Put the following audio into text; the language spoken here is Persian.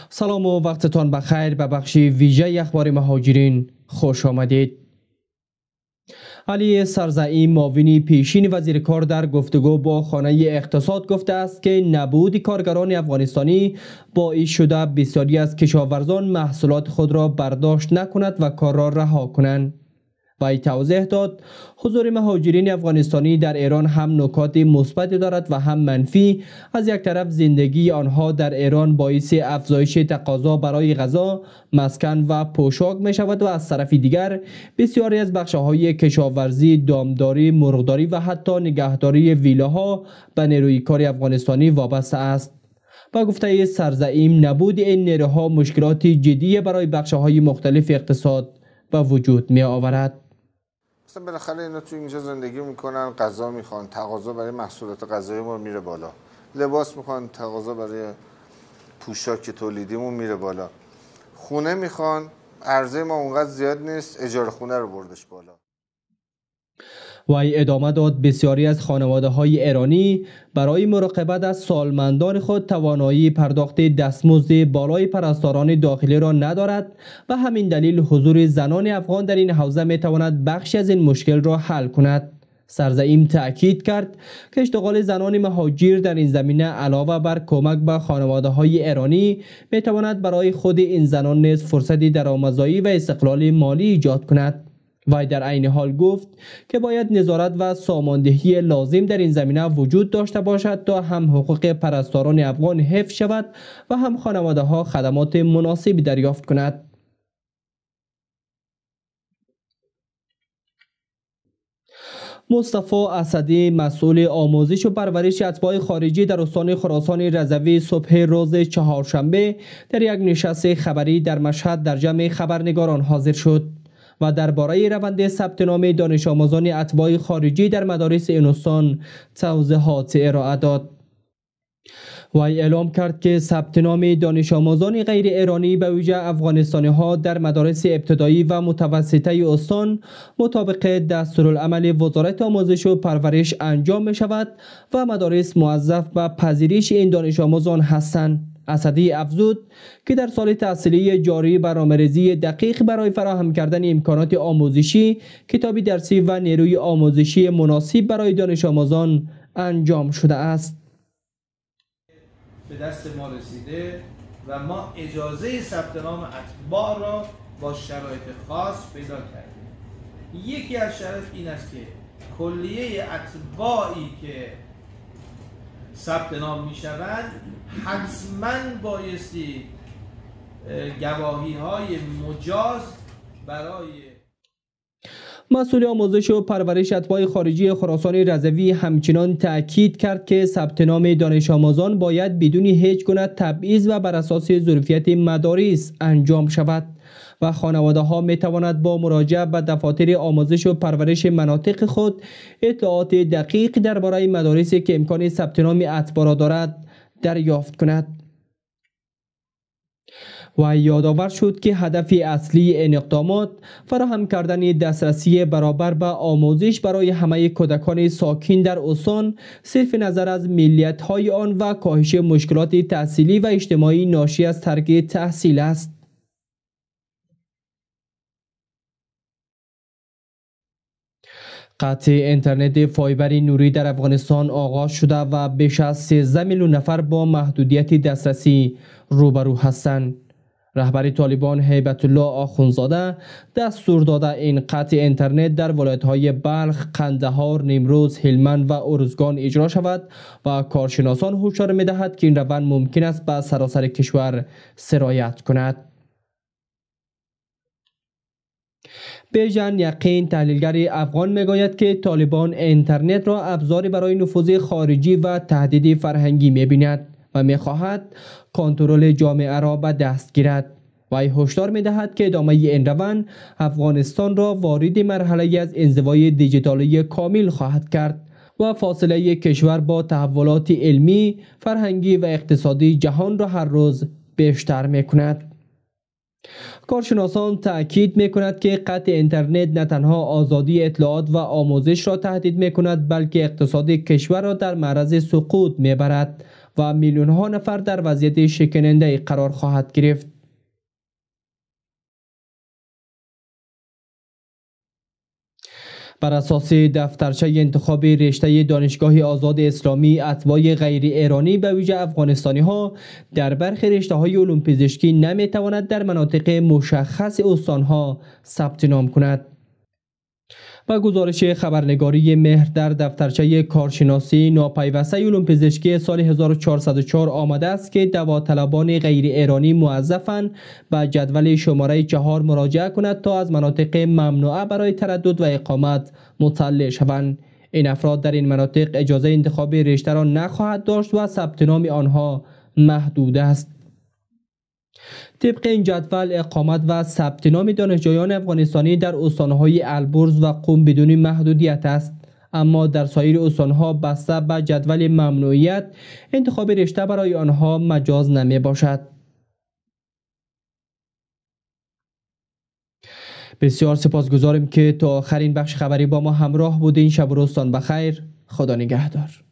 سلام و وقتتان بخیر. به بخش ویژه اخبار مهاجرین خوش آمدید. علی سرزعیم معاون پیشین وزیر کار در گفتگو با خانه اقتصاد گفته است که نبود کارگران افغانستانی باعث شده بسیاری از کشاورزان محصولات خود را برداشت نکند و کار را رها کنند. وی توضیح داد حضور مهاجرین افغانستانی در ایران هم نکات مثبت دارد و هم منفی. از یک طرف زندگی آنها در ایران باعث افزایش تقاضا برای غذا، مسکن و پوشاک می شود و از طرف دیگر بسیاری از بخش‌های کشاورزی، دامداری، مرغداری و حتی نگهداری ویلاها به نیروی کار افغانستانی وابسته است. با گفته سرزعیم نبود این نیروها مشکلات جدی برای بخش‌های مختلف اقتصاد به وجود می آورد. مثلا بالاخره اینا تو اینجا زندگی میکنن، غذا میخوان، تقاضا برای محصولات غذاییمون میره بالا، لباس میخوان، تقاضا برای پوشاک تولیدیمون میره بالا، خونه میخوان، عرضه ما اونقدر زیاد نیست، اجاره خونه رو بردش بالا. وی ادامه داد بسیاری از خانواده‌های ایرانی برای مراقبت از سالمندان خود توانایی پرداخت دستمزد بالای پرستاران داخلی را ندارد و همین دلیل حضور زنان افغان در این حوزه میتواند بخشی از این مشکل را حل کند. سرزعیم تأکید کرد که اشتغال زنان مهاجر در این زمینه علاوه بر کمک به خانواده‌های ایرانی میتواند برای خود این زنان نیز فرصتی درآمدزایی و استقلال مالی ایجاد کند. وی در عین حال گفت که باید نظارت و ساماندهی لازم در این زمینه وجود داشته باشد تا هم حقوق پرستاران افغان حفظ شود و هم خانواده ها خدمات مناسبی دریافت کند. مصطفی اسدی مسئول آموزش و پرورش اتباع خارجی در استان خراسان رضوی صبح روز چهارشنبه در یک نشست خبری در مشهد در جمع خبرنگاران حاضر شد و درباره روند ثبت نام دانش آموزان اتباع خارجی در مدارس این استان توضیحات ارائه داد. وی اعلام کرد که ثبت نام دانش آموزان غیر ایرانی به ویژه افغانستانی ها در مدارس ابتدایی و متوسطه استان مطابق دستورالعمل وزارت آموزش و پرورش انجام می شود و مدارس موظف به پذیرش این دانش آموزان هستند. اسدی افزود که در سال تحصیلی جاری برنامه‌ریزی دقیق برای فراهم کردن امکانات آموزشی، کتابی درسی و نیروی آموزشی مناسب برای دانش آموزان انجام شده است. به دست ما رسیده و ما اجازه ثبت نام اتباع را با شرایط خاص پیدا کردیم. یکی از شرایط این است که کلیه اتباعی که ثبت نام می شوند حتما بایستی گواهی های مجاز برای مسئول آموزش و پرورش اتباع خارجی خراسان رضوی همچنان تأکید کرد که ثبت نام دانش آموزان باید بدون هیچ گونه تبعیض و بر اساس ظرفیت مدارس انجام شود و خانواده ها می تواند با مراجعه به دفاتر آموزش و پرورش مناطق خود اطلاعات دقیق درباره مدارسی که امکان ثبت نام اتباع را دارد دریافت کند. و یادآور شد که هدف اصلی این اقدامات فراهم کردن دسترسی برابر به آموزش برای همه کودکان ساکن در استان صرف نظر از ملیت‌های آن و کاهش مشکلات تحصیلی و اجتماعی ناشی از ترک تحصیل است. قطع اینترنت فایبر نوری در افغانستان آغاز شده و بیش از 13 میلیون نفر با محدودیت دسترسی روبرو هستند. رهبر طالبان هیبت الله آخوندزاده دستور داده این قطع اینترنت در ولایت‌های بلخ، قندهار، نیمروز، هلمند و ارزگان اجرا شود و کارشناسان هشدار می‌دهد که این روند ممکن است به سراسر کشور سرایت کند. بیژن یقین تحلیلگر افغان میگوید که طالبان اینترنت را ابزاری برای نفوذ خارجی و تهدید فرهنگی می‌بیند و می‌خواهد کنترل جامعه را به دست گیرد. وی هشدار می‌دهد که ادامه این روند افغانستان را وارد مرحله از انزوای دیجیتالی کامل خواهد کرد و فاصله کشور با تحولات علمی، فرهنگی و اقتصادی جهان را هر روز بیشتر می‌کند. کارشناسان تأکید می‌کند که قطع اینترنت نه تنها آزادی اطلاعات و آموزش را تهدید می‌کند بلکه اقتصاد کشور را در معرض سقوط می‌برد و میلیون ها نفر در وضعیت شکننده قرار خواهد گرفت. بر اساس دفترچه انتخاب رشته دانشگاه آزاد اسلامی، اتباع غیر ایرانی به ویژه افغانستانی ها در برخی رشته های علوم پزشکی نمی تواند در مناطق مشخص استان ها ثبت نام کند. با گزارش خبرنگاری مهر در دفترچه کارشناسی ناپیوسته علوم پزشکی سال 1404 آمده است که داوطلبان غیر ایرانی موظفند به جدول شماره 4 مراجعه کنند تا از مناطق ممنوعه برای تردد و اقامت مطلع شوند. این افراد در این مناطق اجازه انتخاب رشته را نخواهد داشت و ثبت نام آنها محدود است. طبق این جدول اقامت و ثبت نام دانشجویان افغانستانی در استانهای البرز و قم بدون محدودیت است، اما در سایر استانها بسته به جدول ممنوعیت انتخاب رشته برای آنها مجاز نمی باشد. بسیار سپاسگزاریم که تا آخرین بخش خبری با ما همراه بودین. شب و روزتان بخیر. خدا نگهدار.